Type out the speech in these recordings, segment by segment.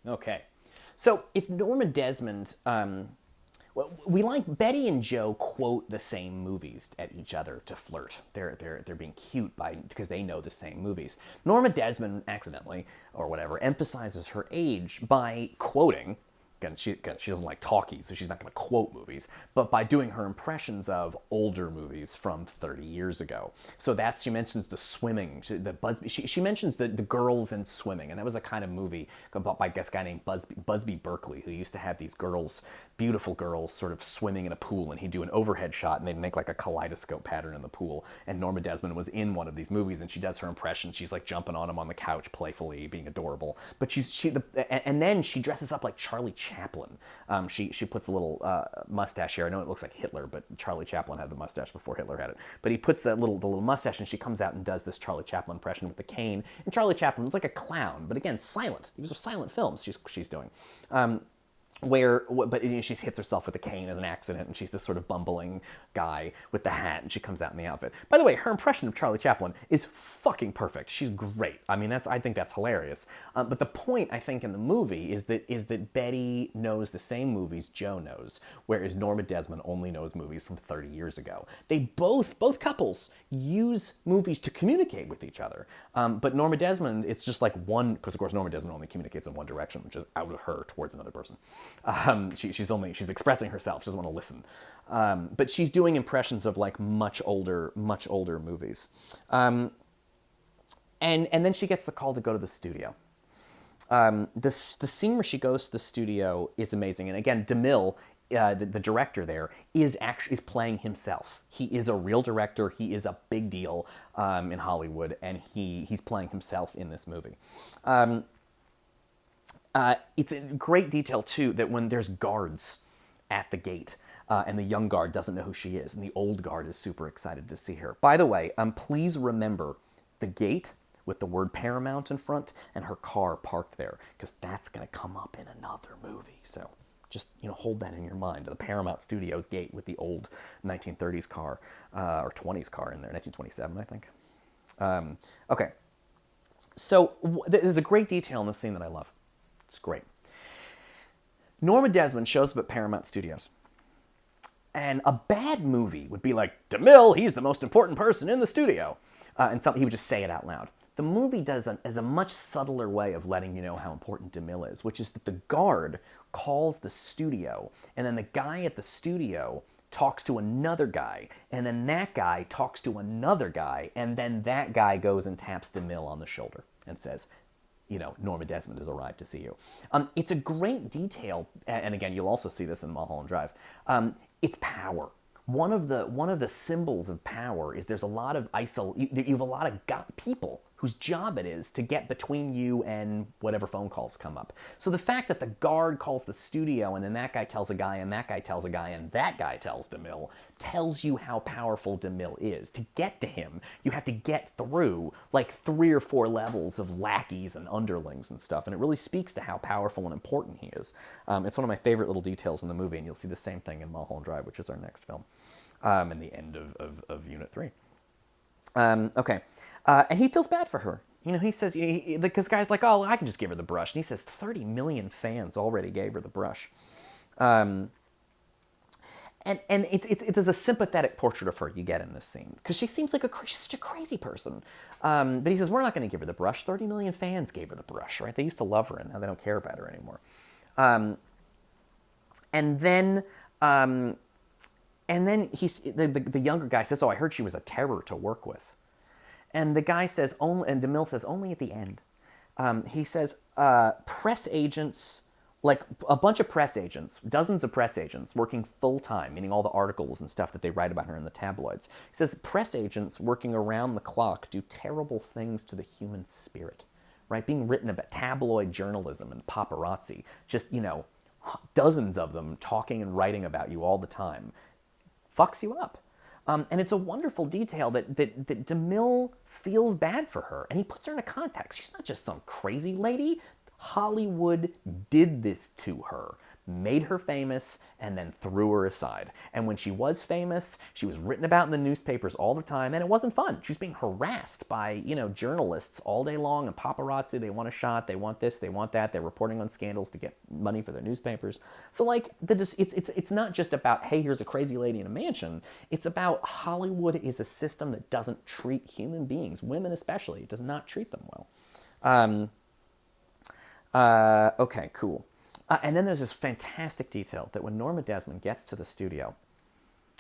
Okay. So if Norma Desmond, well, we like Betty and Joe quote the same movies at each other to flirt. They're being cute because they know the same movies. Norma Desmond accidentally or whatever emphasizes her age by quoting. Again, she doesn't like talkies, so she's not going to quote movies, but by doing her impressions of older movies from 30 years ago. So she mentions the swimming, she mentions the girls in swimming, and that was a kind of movie about by this guy named Busby Berkeley, who used to have these girls, beautiful girls, sort of swimming in a pool, and he'd do an overhead shot, and they'd make like a kaleidoscope pattern in the pool. And Norma Desmond was in one of these movies, and she does her impression. She's like jumping on him on the couch, playfully being adorable. But and then she dresses up like Charlie Chaplin. She puts a little mustache here. I know it looks like Hitler, but Charlie Chaplin had the mustache before Hitler had it. But he puts the little mustache, and she comes out and does this Charlie Chaplin impression with the cane. And Charlie Chaplin was like a clown, but again, silent. These are silent films she's doing. But she hits herself with a cane as an accident, and she's this sort of bumbling guy with the hat, and she comes out in the outfit. By the way, her impression of Charlie Chaplin is fucking perfect. She's great. I mean, I think that's hilarious. But the point, I think, in the movie is that Betty knows the same movies Joe knows, whereas Norma Desmond only knows movies from 30 years ago. They both couples use movies to communicate with each other. But Norma Desmond, it's just like one, because of course Norma Desmond only communicates in one direction, which is out of her towards another person. She's expressing herself. She doesn't want to listen. But she's doing impressions of like much older movies. And then she gets the call to go to the studio. The scene where she goes to the studio is amazing. And again, DeMille, the director there, is playing himself. He is a real director. He is a big deal in Hollywood, and he's playing himself in this movie. It's a great detail, too, that when there's guards at the gate, and the young guard doesn't know who she is, and the old guard is super excited to see her. By the way, please remember the gate with the word Paramount in front and her car parked there, because that's going to come up in another movie. So just hold that in your mind. The Paramount Studios gate with the old 1930s car, or 20s car in there, 1927, I think. Okay. So there's a great detail in the scene that I love. It's great. Norma Desmond shows up at Paramount Studios. And a bad movie would be like, DeMille, he's the most important person in the studio. And he would just say it out loud. The movie does a much subtler way of letting you know how important DeMille is, which is that the guard calls the studio, and then the guy at the studio talks to another guy, and then that guy talks to another guy, and then that guy goes and taps DeMille on the shoulder and says, Norma Desmond has arrived to see you. It's a great detail, and again, you'll also see this in Mulholland Drive. It's power. One of the symbols of power is there's a lot of you have a lot of people whose job it is to get between you and whatever phone calls come up. So the fact that the guard calls the studio, and then that guy tells a guy, and that guy tells a guy, and that guy tells DeMille, tells you how powerful DeMille is. To get to him, you have to get through like 3 or 4 levels of lackeys and underlings and stuff, and it really speaks to how powerful and important he is. It's one of my favorite little details in the movie, and you'll see the same thing in Mulholland Drive, which is our next film, and the end of Unit 3. Okay. And he feels bad for her. He says, because guy's like, oh, I can just give her the brush. And he says 30 million fans already gave her the brush. And it's a sympathetic portrait of her you get in this scene, because she seems like she's such a crazy person. But he says, we're not going to give her the brush. 30 million fans gave her the brush, right? They used to love her, and now they don't care about her anymore. And then the younger guy says, oh, I heard she was a terror to work with. And the guy says, and DeMille says, only at the end. He says, press agents, like a bunch of press agents, dozens of press agents working full-time, meaning all the articles and stuff that they write about her in the tabloids. He says, press agents working around the clock do terrible things to the human spirit, right? Being written about tabloid journalism and paparazzi, just, dozens of them talking and writing about you all the time, fucks you up. And it's a wonderful detail that DeMille feels bad for her, and he puts her in a context. She's not just some crazy lady. Hollywood did this to her, made her famous, and then threw her aside. And when she was famous, she was written about in the newspapers all the time, and it wasn't fun. She was being harassed by, journalists all day long and paparazzi. They want a shot, they want this, they want that. They're reporting on scandals to get money for their newspapers. So it's not just about, hey, here's a crazy lady in a mansion. It's about Hollywood is a system that doesn't treat human beings, women especially, it does not treat them well. Okay, cool. And then there's this fantastic detail that when Norma Desmond gets to the studio,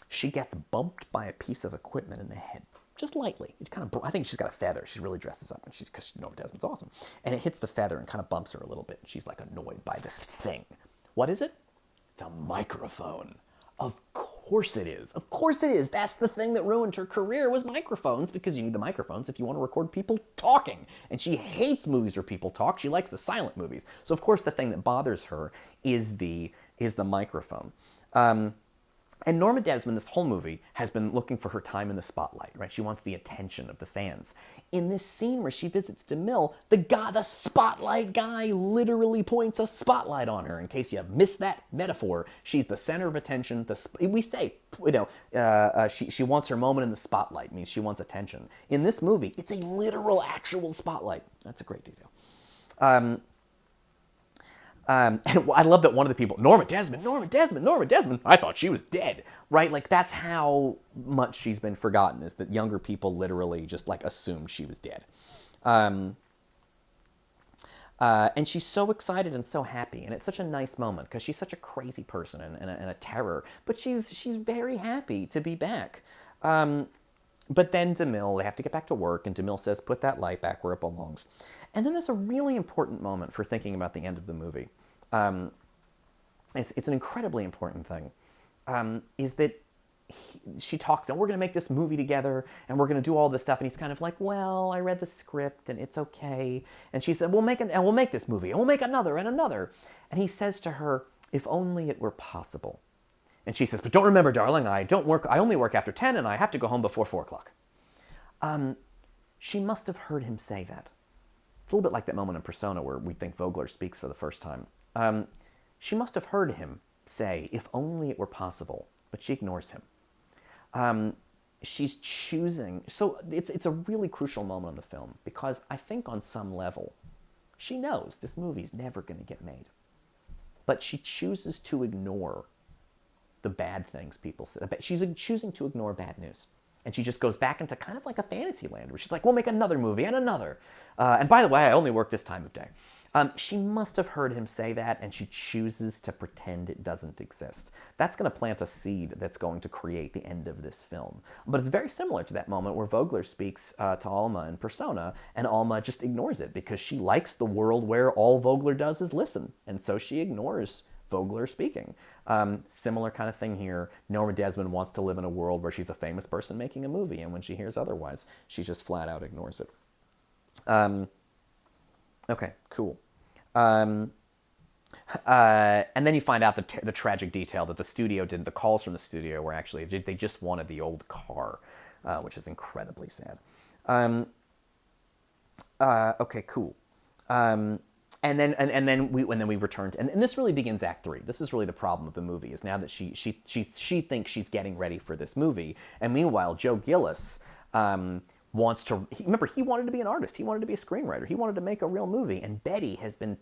she gets bumped by a piece of equipment in the head, just lightly. It's kind of, I think she's got a feather. She really dresses up, and because Norma Desmond's awesome. And it hits the feather and kind of bumps her a little bit. She's like annoyed by this thing. What is it? It's a microphone. Of course it is. Of course it is. That's the thing that ruined her career was microphones, because you need the microphones if you want to record people talking. And she hates movies where people talk. She likes the silent movies. So of course the thing that bothers her is the microphone. And Norma Desmond, this whole movie, has been looking for her time in the spotlight, right? She wants the attention of the fans. In this scene where she visits DeMille, the spotlight guy literally points a spotlight on her. In case you missed that metaphor, she's the center of attention. We say, she wants her moment in the spotlight, means she wants attention. In this movie, it's a literal, actual spotlight. That's a great detail. And I love that one of the people, Norma Desmond, I thought she was dead, right? Like, that's how much she's been forgotten, is that younger people literally just, assumed she was dead. And she's so excited and so happy, and it's such a nice moment, because she's such a crazy person and a terror, but she's very happy to be back. But then DeMille, they have to get back to work, and DeMille says, put that light back where it belongs. And then there's a really important moment for thinking about the end of the movie. It's an incredibly important thing, is that she talks, and we're going to make this movie together, and we're going to do all this stuff, and he's kind of like, well, I read the script, and it's okay. And she said, we'll make this movie, and we'll make another, and another. And he says to her, if only it were possible. And she says, but don't remember, darling, I only work after 10, and I have to go home before 4 o'clock. She must have heard him say that. It's a little bit like that moment in Persona where we think Vogler speaks for the first time. She must have heard him say, if only it were possible, but she ignores him. She's choosing, so it's a really crucial moment in the film, because I think on some level, she knows this movie's never going to get made. But she chooses to ignore the bad things people say. She's choosing to ignore bad news. And she just goes back into kind of like a fantasy land where she's like, we'll make another movie and another. And by the way, I only work this time of day. She must have heard him say that, and she chooses to pretend it doesn't exist. That's going to plant a seed that's going to create the end of this film. But it's very similar to that moment where Vogler speaks to Alma in Persona, and Alma just ignores it because she likes the world where all Vogler does is listen. And so she ignores Vogler speaking. Similar kind of thing here. Norma Desmond wants to live in a world where she's a famous person making a movie, and when she hears otherwise, she just flat out ignores it. Okay, cool. And then you find out the tragic detail that the studio didn't, the calls from the studio were actually, they just wanted the old car, which is incredibly sad. Okay, cool. And then we returned, and this really begins Act 3. This is really the problem of the movie, is now that she thinks she's getting ready for this movie, and meanwhile Joe Gillis wants to. Remember, he wanted to be an artist. He wanted to be a screenwriter. He wanted to make a real movie, and Betty has been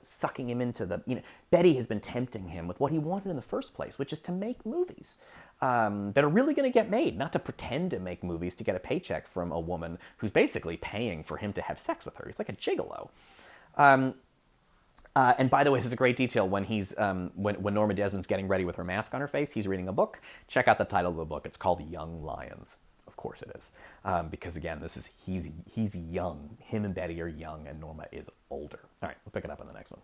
sucking him into the. Betty has been tempting him with what he wanted in the first place, which is to make movies that are really going to get made, not to pretend to make movies to get a paycheck from a woman who's basically paying for him to have sex with her. He's like a gigolo. And by the way, there's a great detail when he's when Norma Desmond's getting ready with her mask on her face. He's reading a book. Check out the title of the book. It's called Young Lions. Of course it is, because again, he's young. Him and Betty are young, and Norma is older. All right, we'll pick it up on the next one.